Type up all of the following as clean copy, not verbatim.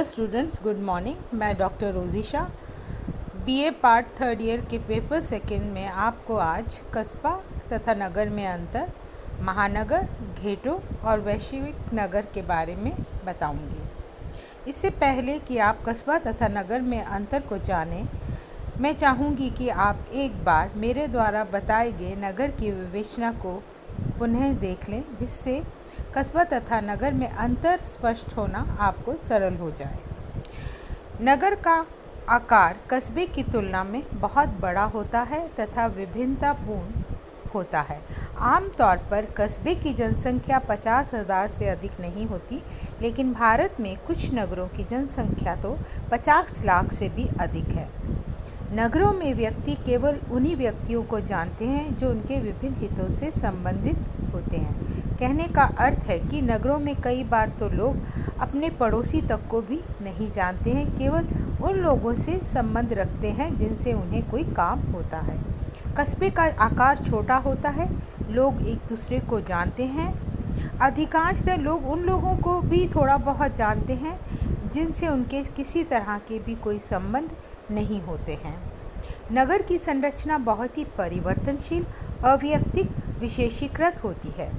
Dear students, good morning. मैं doctor Rojisha BA part third year के paper second में आपको आज कस्बा तथा नगर में अंतर, महानगर, घेटों और वैश्विक नगर के बारे में बताऊंगी। इससे पहले कि आप कस्बा तथा नगर में अंतर को जानें, मैं चाहूँगी कि आप एक बार मेरे द्वारा बताए गए नगर की विवेचना को पुनः देख लें, जिससे कस्बा तथा नगर में अंतर स्पष्ट होना आपको सरल हो जाए। नगर का आकार कस्बे की तुलना में बहुत बड़ा होता है तथा विभिन्नतापूर्ण होता है। आमतौर पर कस्बे की जनसंख्या 50,000 से अधिक नहीं होती, लेकिन भारत में कुछ नगरों की जनसंख्या तो 50 लाख से भी अधिक है। नगरों में व्यक्ति केवल उन्हीं व्यक्तियों को जानते हैं जो उनके विभिन्न हितों से संबंधित होते हैं। कहने का अर्थ है कि नगरों में कई बार तो लोग अपने पड़ोसी तक को भी नहीं जानते हैं, केवल उन लोगों से संबंध रखते हैं जिनसे उन्हें कोई काम होता है। कस्बे का आकार छोटा होता है, लोग एक दूसरे को जानते हैं। अधिकांशतः लोग उन लोगों को भी थोड़ा बहुत जानते हैं जिनसे उनके किसी तरह के भी कोई संबंध नहीं होते हैं। नगर की संरचना बहुत ही परिवर्तनशील, अवैयक्तिक, विशेषीकृत होती है।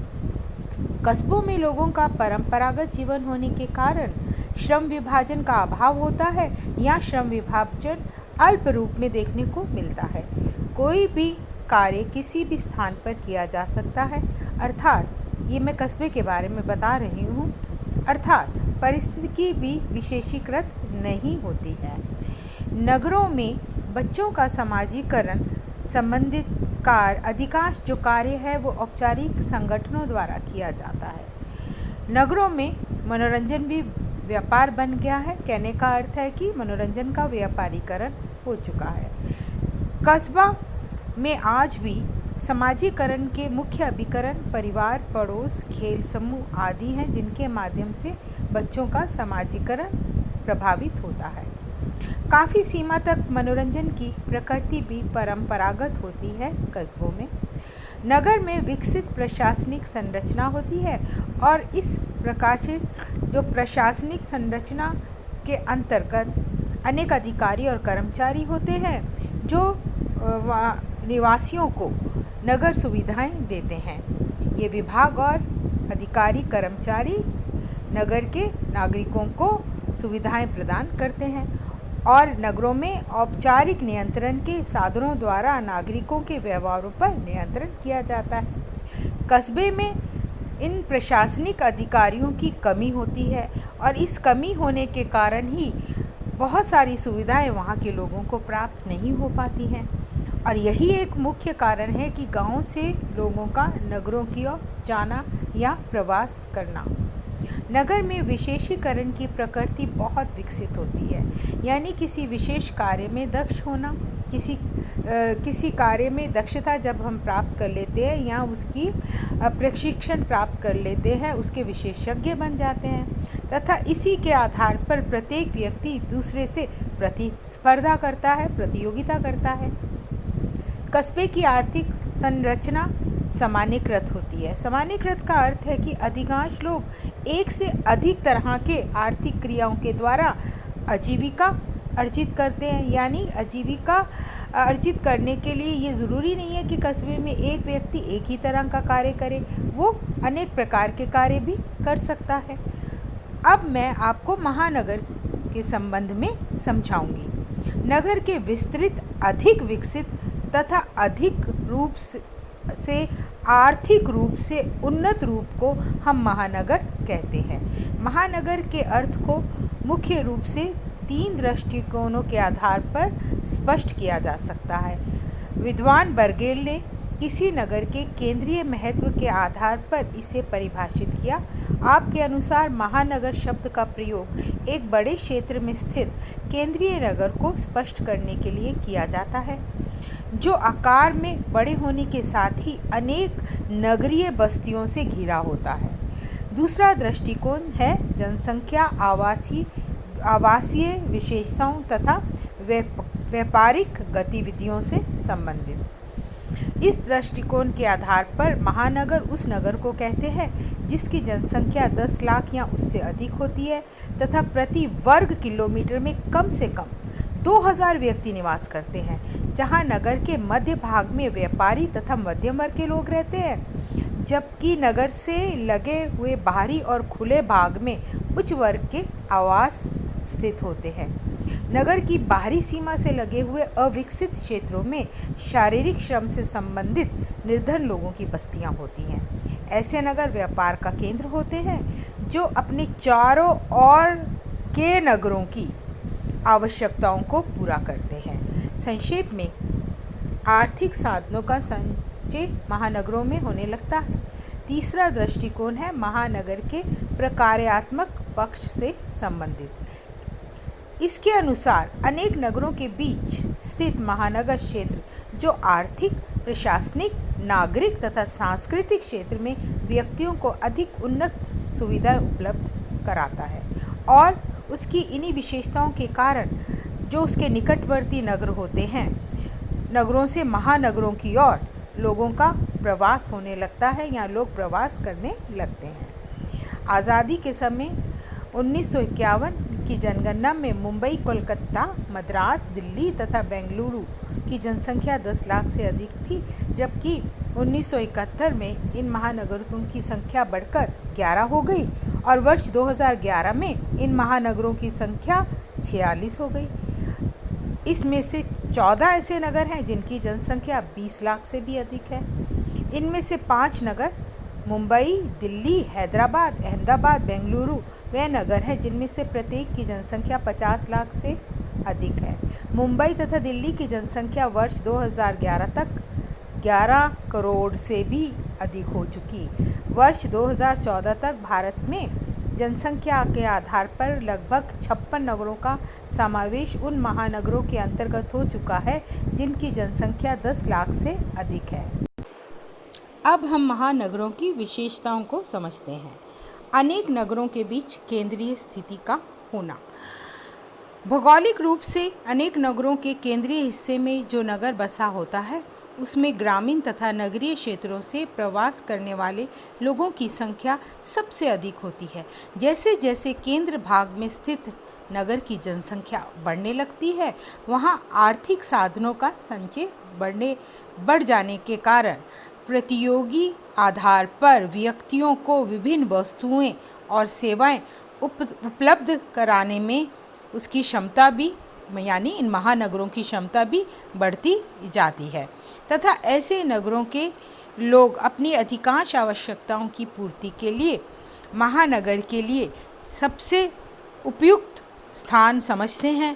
कस्बों में लोगों का परंपरागत जीवन होने के कारण श्रम विभाजन का अभाव होता है या श्रम विभाजन अल्प रूप में देखने को मिलता है। कोई भी कार्य किसी भी स्थान पर किया जा सकता है, अर्थात ये मैं कस्बे के बारे में बता रही हूँ, अर्थात परिस्थिति भी विशेषीकृत नहीं होती है। नगरों में बच्चों का समाजीकरण संबंधित अधिकांश जो कार्य है वो औपचारिक संगठनों द्वारा किया जाता है। नगरों में मनोरंजन भी व्यापार बन गया है। कहने का अर्थ है कि मनोरंजन का व्यापारीकरण हो चुका है। कस्बा में आज भी समाजीकरण के मुख्य अभिकरण परिवार, पड़ोस, खेल समूह आदि हैं, जिनके माध्यम से बच्चों का समाजीकरण प्रभावित होता है। काफ़ी सीमा तक मनोरंजन की प्रकृति भी परंपरागत होती है कस्बों में। नगर में विकसित प्रशासनिक संरचना होती है और इस प्रशासनिक संरचना के अंतर्गत अनेक अधिकारी और कर्मचारी होते हैं जो निवासियों को नगर सुविधाएं देते हैं। ये विभाग और अधिकारी कर्मचारी नगर के नागरिकों को सुविधाएं प्रदान करते हैं और नगरों में औपचारिक नियंत्रण के साधनों द्वारा नागरिकों के व्यवहारों पर नियंत्रण किया जाता है। कस्बे में इन प्रशासनिक अधिकारियों की कमी होती है और इस कमी होने के कारण ही बहुत सारी सुविधाएं वहाँ के लोगों को प्राप्त नहीं हो पाती हैं, और यही एक मुख्य कारण है कि गाँव से लोगों का नगरों की ओर जाना या प्रवास करना। नगर में विशेषीकरण की प्रकृति बहुत विकसित होती है, यानी किसी विशेष कार्य में दक्ष होना। किसी कार्य में दक्षता जब हम प्राप्त कर लेते हैं या उसकी प्रशिक्षण प्राप्त कर लेते हैं, उसके विशेषज्ञ बन जाते हैं तथा इसी के आधार पर प्रत्येक व्यक्ति दूसरे से प्रतिस्पर्धा करता है, प्रतियोगिता करता है। कस्बे की आर्थिक संरचना सामान्यकृत होती है। सामान्यकृत का अर्थ है कि अधिकांश लोग एक से अधिक तरह के आर्थिक क्रियाओं के द्वारा आजीविका अर्जित करते हैं। यानी आजीविका अर्जित करने के लिए ये ज़रूरी नहीं है कि कस्बे में एक व्यक्ति एक ही तरह का कार्य करे, वो अनेक प्रकार के कार्य भी कर सकता है। अब मैं आपको महानगर के संबंध में समझाऊंगी। नगर के विस्तृत, अधिक विकसित तथा अधिक रूप से आर्थिक रूप से उन्नत रूप को हम महानगर कहते हैं। महानगर के अर्थ को मुख्य रूप से 3 दृष्टिकोणों के आधार पर स्पष्ट किया जा सकता है। विद्वान बर्गेल ने किसी नगर के केंद्रीय महत्व के आधार पर इसे परिभाषित किया। आपके अनुसार महानगर शब्द का प्रयोग एक बड़े क्षेत्र में स्थित केंद्रीय नगर को स्पष्ट करने के लिए किया जाता है, जो आकार में बड़े होने के साथ ही अनेक नगरीय बस्तियों से घिरा होता है। दूसरा दृष्टिकोण है जनसंख्या, आवासीय विशेषताओं तथा व्यापारिक गतिविधियों से संबंधित। इस दृष्टिकोण के आधार पर महानगर उस नगर को कहते हैं जिसकी जनसंख्या 10 लाख या उससे अधिक होती है तथा प्रति वर्ग किलोमीटर में कम से कम 2000 व्यक्ति निवास करते हैं, जहां नगर के मध्य भाग में व्यापारी तथा मध्यम वर्ग के लोग रहते हैं, जबकि नगर से लगे हुए बाहरी और खुले भाग में उच्च वर्ग के आवास स्थित होते हैं। नगर की बाहरी सीमा से लगे हुए अविकसित क्षेत्रों में शारीरिक श्रम से संबंधित निर्धन लोगों की बस्तियां होती हैं। ऐसे नगर व्यापार का केंद्र होते हैं जो अपने चारों ओर के नगरों की आवश्यकताओं को पूरा करते हैं। संक्षेप में आर्थिक साधनों का संचय महानगरों में होने लगता है। तीसरा दृष्टिकोण है महानगर के प्रकार्यात्मक पक्ष से संबंधित। इसके अनुसार अनेक नगरों के बीच स्थित महानगर क्षेत्र जो आर्थिक, प्रशासनिक, नागरिक तथा सांस्कृतिक क्षेत्र में व्यक्तियों को अधिक उन्नत सुविधाएं उपलब्ध कराता है और उसकी इन्हीं विशेषताओं के कारण जो उसके निकटवर्ती नगर होते हैं, नगरों से महानगरों की ओर लोगों का प्रवास होने लगता है या लोग प्रवास करने लगते हैं। आज़ादी के समय 1951 की जनगणना में मुंबई, कोलकाता, मद्रास, दिल्ली तथा बेंगलुरु की जनसंख्या 10 लाख से अधिक थी, जबकि 1971 में इन महानगरों की संख्या बढ़कर 11 हो गई और वर्ष 2011 में इन महानगरों की संख्या 46 हो गई। इसमें से 14 ऐसे नगर हैं जिनकी जनसंख्या 20 लाख से भी अधिक है। इनमें से 5 नगर मुंबई, दिल्ली, हैदराबाद, अहमदाबाद, बेंगलुरु वे नगर हैं जिनमें से प्रत्येक की जनसंख्या 50 लाख से अधिक है। मुंबई तथा दिल्ली की जनसंख्या वर्ष 2011 तक 11 करोड़ से भी अधिक हो चुकी। वर्ष 2014 तक भारत में जनसंख्या के आधार पर लगभग 56 नगरों का समावेश उन महानगरों के अंतर्गत हो चुका है जिनकी जनसंख्या 10 लाख से अधिक है। अब हम महानगरों की विशेषताओं को समझते हैं। अनेक नगरों के बीच केंद्रीय स्थिति का होना। भौगोलिक रूप से अनेक नगरों के केंद्रीय हिस्से में जो नगर बसा होता है उसमें ग्रामीण तथा नगरीय क्षेत्रों से प्रवास करने वाले लोगों की संख्या सबसे अधिक होती है। जैसे जैसे केंद्र भाग में स्थित नगर की जनसंख्या बढ़ने लगती है, वहाँ आर्थिक साधनों का संचय बढ़ जाने के कारण प्रतियोगी आधार पर व्यक्तियों को विभिन्न वस्तुएं और सेवाएं उपलब्ध कराने में उसकी क्षमता भी यानी इन महानगरों की क्षमता भी बढ़ती जाती है तथा ऐसे नगरों के लोग अपनी अधिकांश आवश्यकताओं की पूर्ति के लिए महानगर के लिए सबसे उपयुक्त स्थान समझते हैं।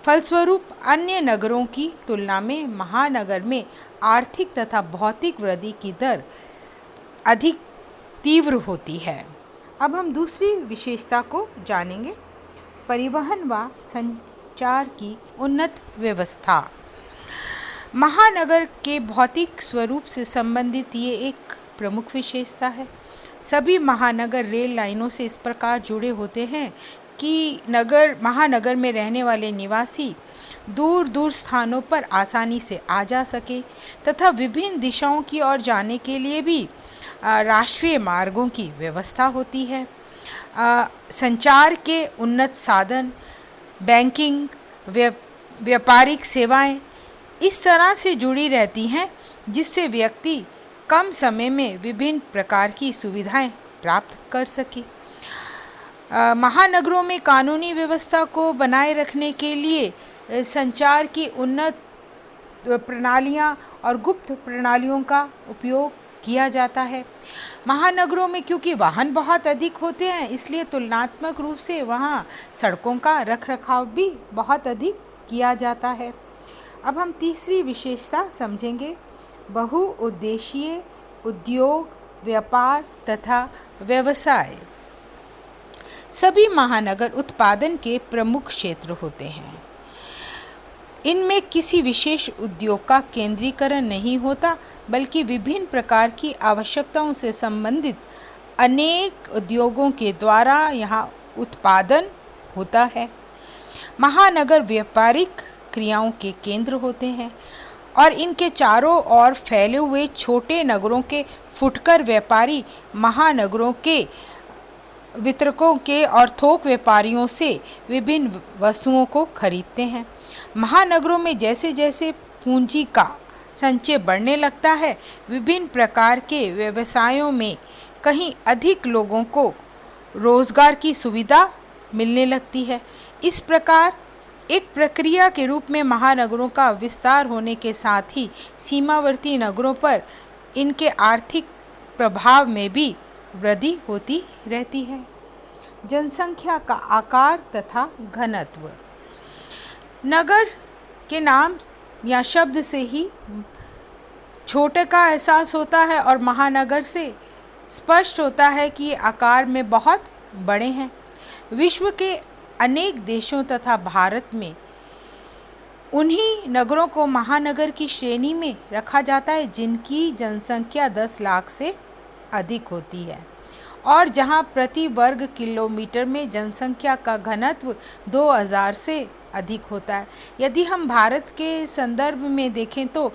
फलस्वरूप अन्य नगरों की तुलना में महानगर में आर्थिक तथा भौतिक वृद्धि की दर अधिक तीव्र होती है। अब हम दूसरी विशेषता को जानेंगे, परिवहन व संचार की उन्नत व्यवस्था। महानगर के भौतिक स्वरूप से संबंधित ये एक प्रमुख विशेषता है। सभी महानगर रेल लाइनों से इस प्रकार जुड़े होते हैं कि महानगर में रहने वाले निवासी दूर दूर स्थानों पर आसानी से आ जा सके तथा विभिन्न दिशाओं की ओर जाने के लिए भी राष्ट्रीय मार्गों की व्यवस्था होती है। संचार के उन्नत साधन, बैंकिंग, व्यापारिक सेवाएं इस तरह से जुड़ी रहती हैं जिससे व्यक्ति कम समय में विभिन्न प्रकार की सुविधाएं प्राप्त कर सके। महानगरों में कानूनी व्यवस्था को बनाए रखने के लिए संचार की उन्नत प्रणालियां और गुप्त प्रणालियों का उपयोग किया जाता है। महानगरों में क्योंकि वाहन बहुत अधिक होते हैं इसलिए तुलनात्मक रूप से वहाँ सड़कों का रखरखाव भी बहुत अधिक किया जाता है। अब हम तीसरी विशेषता समझेंगे, बहुउद्देशीय उद्योग, व्यापार तथा व्यवसाय। सभी महानगर उत्पादन के प्रमुख क्षेत्र होते हैं। इनमें किसी विशेष उद्योग का केंद्रीकरण नहीं होता बल्कि विभिन्न प्रकार की आवश्यकताओं से संबंधित अनेक उद्योगों के द्वारा यहाँ उत्पादन होता है। महानगर व्यापारिक क्रियाओं के केंद्र होते हैं। और इनके चारों ओर फैले हुए छोटे नगरों के फुटकर व्यापारी महानगरों के वितरकों के और थोक व्यापारियों से विभिन्न वस्तुओं को खरीदते हैं। महानगरों में जैसे जैसे पूंजी का संचय बढ़ने लगता है, विभिन्न प्रकार के व्यवसायों में कहीं अधिक लोगों को रोजगार की सुविधा मिलने लगती है। इस प्रकार एक प्रक्रिया के रूप में महानगरों का विस्तार होने के साथ ही सीमावर्ती नगरों पर इनके आर्थिक प्रभाव में भी वृद्धि होती रहती है। जनसंख्या का आकार तथा घनत्व। नगर के नाम या शब्द से ही छोटे का एहसास होता है और महानगर से स्पष्ट होता है कि ये आकार में बहुत बड़े हैं। विश्व के अनेक देशों तथा भारत में उन्हीं नगरों को महानगर की श्रेणी में रखा जाता है जिनकी जनसंख्या 10 लाख से अधिक होती है और जहां प्रति वर्ग किलोमीटर में जनसंख्या का घनत्व 2000 से अधिक होता है। यदि हम भारत के संदर्भ में देखें तो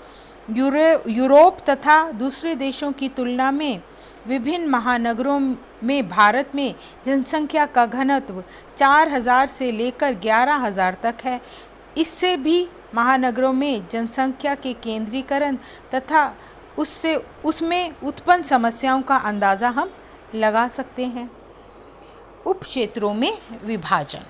यूरोप तथा दूसरे देशों की तुलना में विभिन्न महानगरों में भारत में जनसंख्या का घनत्व 4000 से लेकर 11000 तक है। इससे भी महानगरों में जनसंख्या के केंद्रीकरण तथा उसमें उत्पन्न समस्याओं का अंदाज़ा हम लगा सकते हैं। उप क्षेत्रों में विभाजन।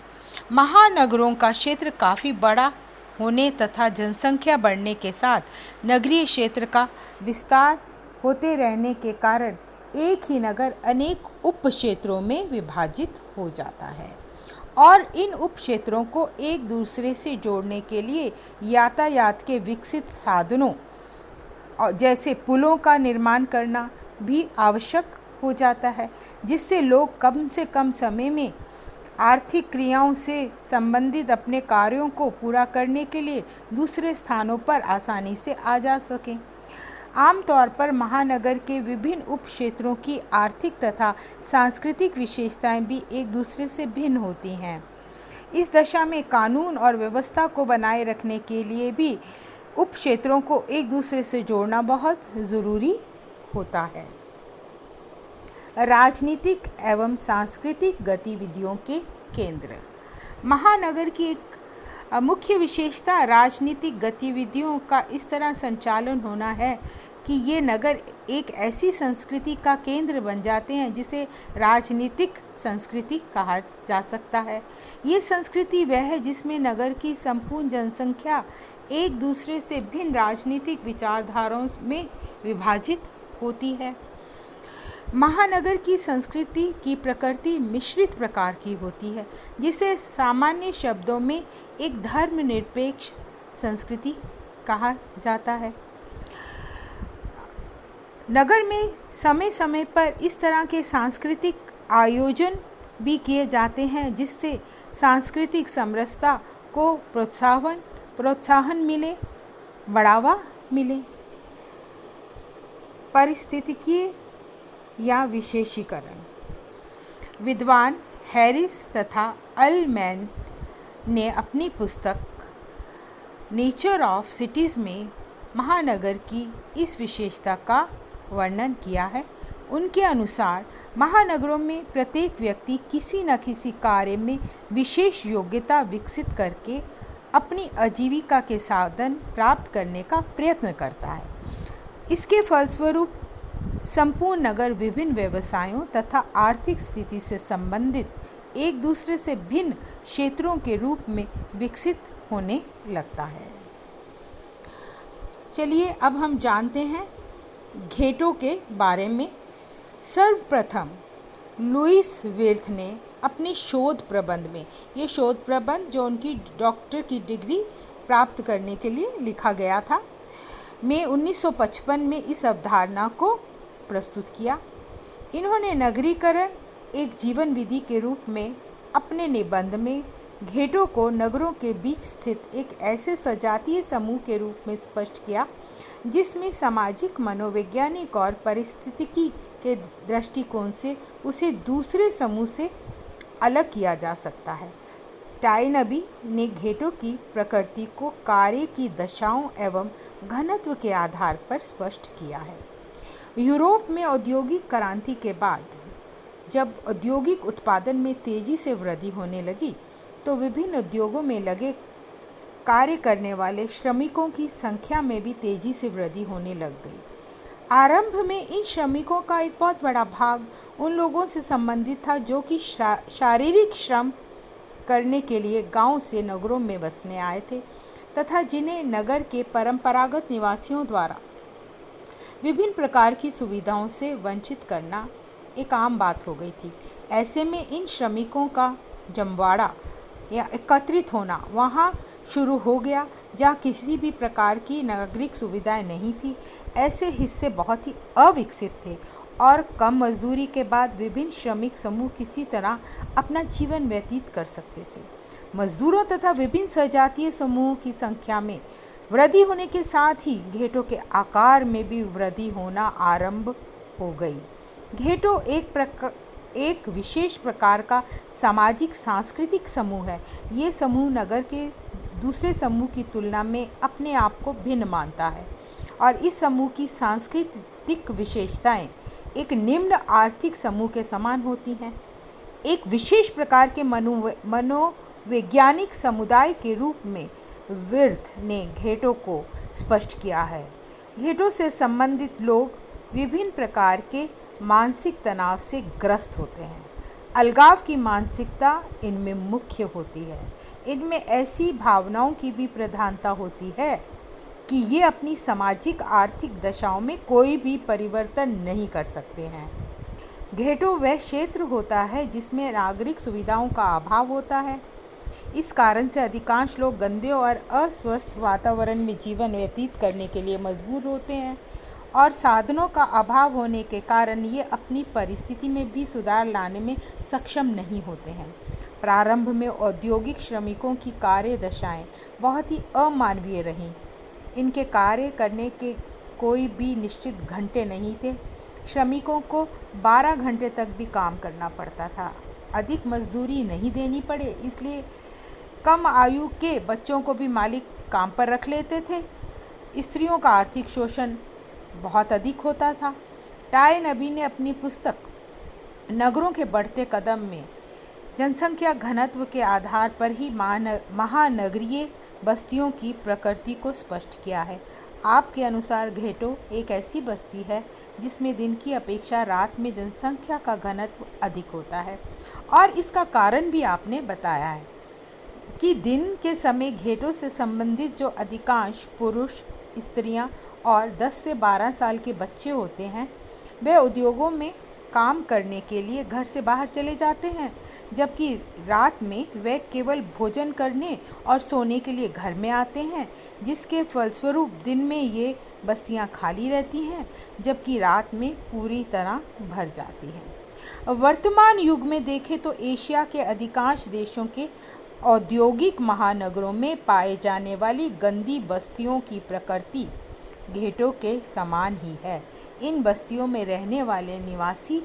महानगरों का क्षेत्र काफ़ी बड़ा होने तथा जनसंख्या बढ़ने के साथ नगरीय क्षेत्र का विस्तार होते रहने के कारण एक ही नगर अनेक उप क्षेत्रों में विभाजित हो जाता है और इन उप क्षेत्रों को एक दूसरे से जोड़ने के लिए यातायात के विकसित साधनों जैसे पुलों का निर्माण करना भी आवश्यक हो जाता है, जिससे लोग कम से कम समय में आर्थिक क्रियाओं से संबंधित अपने कार्यों को पूरा करने के लिए दूसरे स्थानों पर आसानी से आ जा सकें। आमतौर पर महानगर के विभिन्न उप क्षेत्रों की आर्थिक तथा सांस्कृतिक विशेषताएं भी एक दूसरे से भिन्न होती हैं। इस दशा में कानून और व्यवस्था को बनाए रखने के लिए भी उप क्षेत्रों को एक दूसरे से जोड़ना बहुत ज़रूरी होता है। राजनीतिक एवं सांस्कृतिक गतिविधियों के केंद्र। महानगर की एक मुख्य विशेषता राजनीतिक गतिविधियों का इस तरह संचालन होना है कि ये नगर एक ऐसी संस्कृति का केंद्र बन जाते हैं जिसे राजनीतिक संस्कृति कहा जा सकता है। ये संस्कृति वह है जिसमें नगर की संपूर्ण जनसंख्या एक दूसरे से भिन्न राजनीतिक विचारधाराओं में विभाजित होती है। महानगर की संस्कृति की प्रकृति मिश्रित प्रकार की होती है, जिसे सामान्य शब्दों में एक धर्मनिरपेक्ष संस्कृति कहा जाता है। नगर में समय समय पर इस तरह के सांस्कृतिक आयोजन भी किए जाते हैं जिससे सांस्कृतिक समरसता को प्रोत्साहन मिले, बढ़ावा मिले। पारिस्थितिकीय या विशेषीकरण। विद्वान हैरिस तथा अल्मैन ने अपनी पुस्तक नेचर ऑफ सिटीज़ में महानगर की इस विशेषता का वर्णन किया है। उनके अनुसार महानगरों में प्रत्येक व्यक्ति किसी न किसी कार्य में विशेष योग्यता विकसित करके अपनी आजीविका के साधन प्राप्त करने का प्रयत्न करता है। इसके फलस्वरूप संपूर्ण नगर विभिन्न व्यवसायों तथा आर्थिक स्थिति से संबंधित एक दूसरे से भिन्न क्षेत्रों के रूप में विकसित होने लगता है। चलिए अब हम जानते हैं घेटों के बारे में। सर्वप्रथम लुईस विर्थ ने अपने शोध प्रबंध में, ये शोध प्रबंध जो उनकी डॉक्टर की डिग्री प्राप्त करने के लिए लिखा गया था, में 1955 में इस अवधारणा को प्रस्तुत किया। इन्होंने नगरीकरण एक जीवन विधि के रूप में अपने निबंध में घेटों को नगरों के बीच स्थित एक ऐसे सजातीय समूह के रूप में स्पष्ट किया जिसमें सामाजिक, मनोवैज्ञानिक और पारिस्थितिकी के दृष्टिकोण से उसे दूसरे समूह से अलग किया जा सकता है। टायनबी ने घेटों की प्रकृति को कार्य की दशाओं एवं घनत्व के आधार पर स्पष्ट किया है। यूरोप में औद्योगिक क्रांति के बाद जब औद्योगिक उत्पादन में तेजी से वृद्धि होने लगी तो विभिन्न उद्योगों में लगे कार्य करने वाले श्रमिकों की संख्या में भी तेजी से वृद्धि होने लग गई। आरंभ में इन श्रमिकों का एक बहुत बड़ा भाग उन लोगों से संबंधित था जो कि शारीरिक श्रम करने के लिए गांव से नगरों में बसने आए थे तथा जिन्हें नगर के परंपरागत निवासियों द्वारा विभिन्न प्रकार की सुविधाओं से वंचित करना एक आम बात हो गई थी। ऐसे में इन श्रमिकों का जमवाड़ा या एकत्रित होना वहाँ शुरू हो गया जहाँ किसी भी प्रकार की नागरिक सुविधाएं नहीं थी। ऐसे हिस्से बहुत ही अविकसित थे और कम मजदूरी के बाद विभिन्न श्रमिक समूह किसी तरह अपना जीवन व्यतीत कर सकते थे। मजदूरों तथा विभिन्न सजातीय समूहों की संख्या में वृद्धि होने के साथ ही घेटों के आकार में भी वृद्धि होना आरंभ हो गई। घेटो एक विशेष प्रकार का सामाजिक सांस्कृतिक समूह है। ये समूह नगर के दूसरे समूह की तुलना में अपने आप को भिन्न मानता है और इस समूह की सांस्कृतिक विशेषताएं एक निम्न आर्थिक समूह के समान होती हैं। एक विशेष प्रकार के मनोवैज्ञानिक समुदाय के रूप में विर्थ ने घेटों को स्पष्ट किया है। घेटों से संबंधित लोग विभिन्न प्रकार के मानसिक तनाव से ग्रस्त होते हैं। अलगाव की मानसिकता इनमें मुख्य होती है। इनमें ऐसी भावनाओं की भी प्रधानता होती है कि ये अपनी सामाजिक आर्थिक दशाओं में कोई भी परिवर्तन नहीं कर सकते हैं। घेटो वह क्षेत्र होता है जिसमें नागरिक सुविधाओं का अभाव होता है। इस कारण से अधिकांश लोग गंदे और अस्वस्थ वातावरण में जीवन व्यतीत करने के लिए मजबूर होते हैं और साधनों का अभाव होने के कारण ये अपनी परिस्थिति में भी सुधार लाने में सक्षम नहीं होते हैं। प्रारंभ में औद्योगिक श्रमिकों की कार्य दशाएं बहुत ही अमानवीय रहीं। इनके कार्य करने के कोई भी निश्चित घंटे नहीं थे। श्रमिकों को 12 घंटे तक भी काम करना पड़ता था। अधिक मजदूरी नहीं देनी पड़े इसलिए कम आयु के बच्चों को भी मालिक काम पर रख लेते थे। स्त्रियों का आर्थिक शोषण बहुत अधिक होता था। टायनबी ने अपनी पुस्तक नगरों के बढ़ते कदम में जनसंख्या घनत्व के आधार पर ही महानगरीय बस्तियों की प्रकृति को स्पष्ट किया है। आपके अनुसार घेटो एक ऐसी बस्ती है जिसमें दिन की अपेक्षा रात में जनसंख्या का घनत्व अधिक होता है और इसका कारण भी आपने बताया है कि दिन के समय घेटों से संबंधित जो अधिकांश पुरुष, स्त्रियां और 10 से 12 साल के बच्चे होते हैं वे उद्योगों में काम करने के लिए घर से बाहर चले जाते हैं, जबकि रात में वे केवल भोजन करने और सोने के लिए घर में आते हैं, जिसके फलस्वरूप दिन में ये बस्तियां खाली रहती हैं जबकि रात में पूरी तरह भर जाती हैं। वर्तमान युग में देखें तो एशिया के अधिकांश देशों के औद्योगिक महानगरों में पाए जाने वाली गंदी बस्तियों की प्रकृति घेटों के समान ही है। इन बस्तियों में रहने वाले निवासी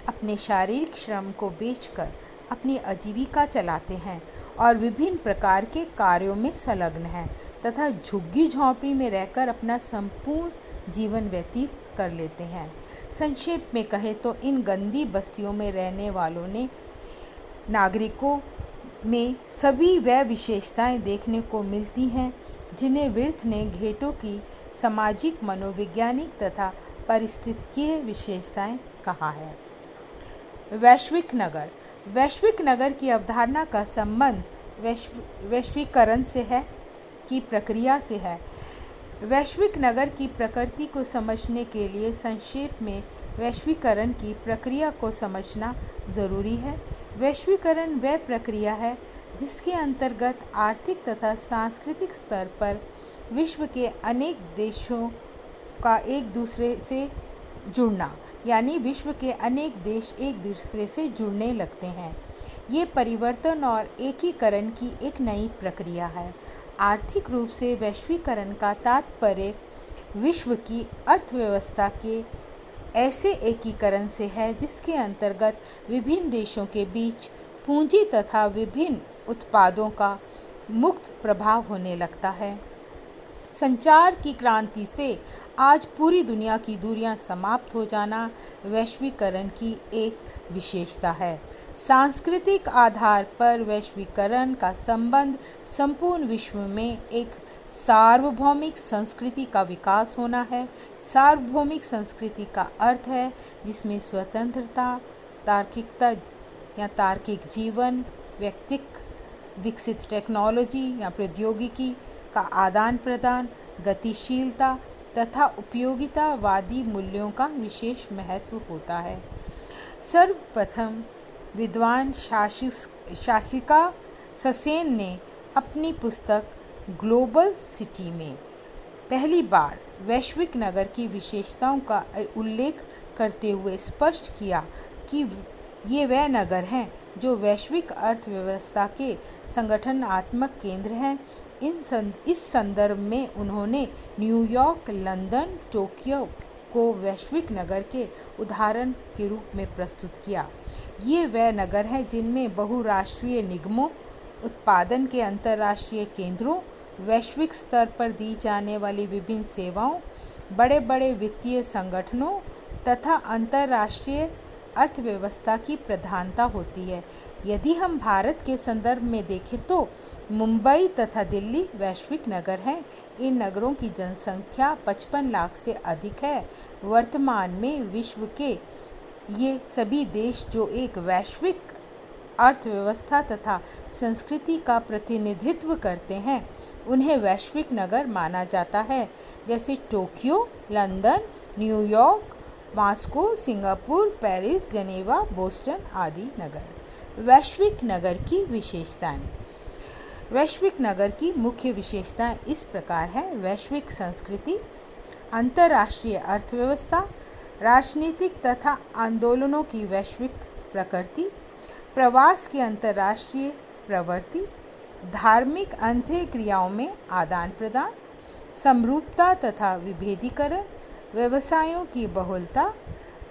अपने शारीरिक श्रम को बेचकर अपनी आजीविका चलाते हैं और विभिन्न प्रकार के कार्यों में संलग्न हैं तथा झुग्गी झोंपड़ी में रहकर अपना संपूर्ण जीवन व्यतीत कर लेते हैं। संक्षेप में कहें तो इन गंदी बस्तियों में रहने वालों ने नागरिकों में सभी वह विशेषताएं देखने को मिलती हैं जिन्हें विर्थ ने घेटों की सामाजिक, मनोवैज्ञानिक तथा पारिस्थितिकीय विशेषताएं कहा है। वैश्विक नगर की अवधारणा का संबंध वैश्वीकरण से है की प्रक्रिया से है। वैश्विक नगर की प्रकृति को समझने के लिए संक्षेप में वैश्वीकरण की प्रक्रिया को समझना ज़रूरी है। वैश्वीकरण वह प्रक्रिया है जिसके अंतर्गत आर्थिक तथा सांस्कृतिक स्तर पर विश्व के अनेक देशों का एक दूसरे से जुड़ना, यानी विश्व के अनेक देश एक दूसरे से जुड़ने लगते हैं। ये परिवर्तन और एकीकरण की एक नई प्रक्रिया है। आर्थिक रूप से वैश्वीकरण का तात्पर्य विश्व की अर्थव्यवस्था के ऐसे एकीकरण से है जिसके अंतर्गत विभिन्न देशों के बीच पूंजी तथा विभिन्न उत्पादों का मुक्त प्रभाव होने लगता है। संचार की क्रांति से आज पूरी दुनिया की दूरियां समाप्त हो जाना वैश्वीकरण की एक विशेषता है। सांस्कृतिक आधार पर वैश्वीकरण का संबंध संपूर्ण विश्व में एक सार्वभौमिक संस्कृति का विकास होना है। सार्वभौमिक संस्कृति का अर्थ है जिसमें स्वतंत्रता, तार्किकता या तार्किक जीवन, व्यक्तिक विकसित टेक्नोलॉजी या प्रौद्योगिकी का आदान प्रदान, गतिशीलता तथा उपयोगितावादी मूल्यों का विशेष महत्व होता है। सर्वप्रथम विद्वान शासिका ससेन ने अपनी पुस्तक ग्लोबल सिटी में पहली बार वैश्विक नगर की विशेषताओं का उल्लेख करते हुए स्पष्ट किया कि ये वह नगर हैं जो वैश्विक अर्थव्यवस्था के संगठनात्मक केंद्र हैं। इस संदर्भ में उन्होंने न्यूयॉर्क, लंदन, टोक्यो को वैश्विक नगर के उदाहरण के रूप में प्रस्तुत किया। ये वह नगर हैं जिनमें बहुराष्ट्रीय निगमों, उत्पादन के अंतर्राष्ट्रीय केंद्रों, वैश्विक स्तर पर दी जाने वाली विभिन्न सेवाओं, बड़े बड़े वित्तीय संगठनों तथा अंतर्राष्ट्रीय अर्थव्यवस्था की प्रधानता होती है। यदि हम भारत के संदर्भ में देखें तो मुंबई तथा दिल्ली वैश्विक नगर हैं। इन नगरों की जनसंख्या 55 लाख से अधिक है। वर्तमान में विश्व के ये सभी देश जो एक वैश्विक अर्थव्यवस्था तथा संस्कृति का प्रतिनिधित्व करते हैं उन्हें वैश्विक नगर माना जाता है, जैसे Tokyo, London, New York, Moscow, Singapore, Paris, Geneva, Boston आदि नगर। वैश्विक नगर की विशेषताएं। वैश्विक नगर की मुख्य विशेषताएं इस प्रकार हैं। वैश्विक संस्कृति, अंतर्राष्ट्रीय अर्थव्यवस्था, राजनीतिक तथा आंदोलनों की वैश्विक प्रकृति, प्रवास की अंतर्राष्ट्रीय प्रवृत्ति, धार्मिक अंत्यक्रियाओं में आदान प्रदान, समरूपता तथा विभेदीकरण, व्यवसायों की बहुलता,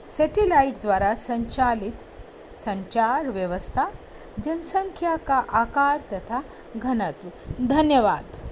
सैटेलाइट द्वारा संचालित संचार व्यवस्था, जनसंख्या का आकार तथा घनत्व। धन्यवाद।